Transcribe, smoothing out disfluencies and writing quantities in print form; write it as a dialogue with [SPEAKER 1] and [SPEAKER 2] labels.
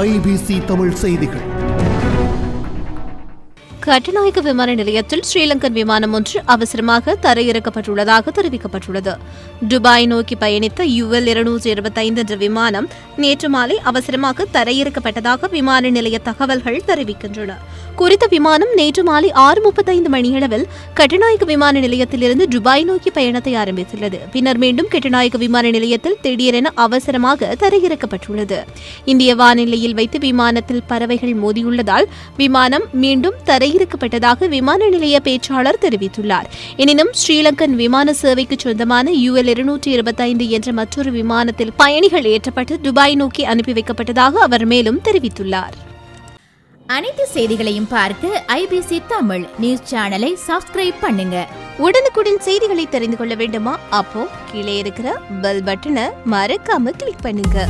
[SPEAKER 1] IBC Tamil செய்திகள்.
[SPEAKER 2] கட்டுநாயக்க விமான நிலையத்தில் ஸ்ரீலங்கன் விமானம் ஒன்று அவசரமாக தரையிறக்கப்பட்டுள்ளதாக தெரிவிக்கப்பட்டுள்ளது. துபாய் நோக்கி பயணித்த UL-225 என்ற விமானம் நேற்று மாலை அவசரமாக தரையிறக்கப்பட்டதாக விமான நிலைய தகவல்கள் தெரிவிக்கின்றன. குறித்த விமானம் நேற்று மாலை 6:35 மணியளவில் கட்டுநாயக்க விமான நிலையத்திலிருந்து துபாய் நோக்கி பயணத்தை ஆரம்பித்துள்ளது. பின்னர் மீண்டும் கட்டுநாயக்க விமான நிலையத்தில் திடீரென அவசரமாக தரையிறக்கப்பட்டுள்ளது. இந்திய வானிலையில் வைத்து விமானத்தில் பறவைகள் மோதியுள்ளதால் விமானம் மீண்டும் தரையிறக்கப்பட்டதாக விமான நிலைய பேச்சாளர் தெரிவித்துள்ளார். எனினும் ஸ்ரீலங்கன் விமான சேவைக்கு சொந்தமான UL-225 என்ற மற்றொரு விமானத்தில் பயணிகள் ஏற்றப்பட்டு துபாய் நோக்கி அனுப்பி வைக்கப்பட்டதாக அவர் மேலும் தெரிவித்துள்ளார்.
[SPEAKER 3] அனைத்து செய்திகளையும் பார்க்க IBC தமிழ் நியூஸ் சேனலை சப்ஸ்கிரைப் பண்ணுங்க.
[SPEAKER 2] உடனுக்குடன் செய்திகளை தெரிந்து கொள்ள வேண்டுமா? அப்போ கீழே இருக்கிற பெல் பட்டனை மறக்காம கிளிக் பண்ணுங்க.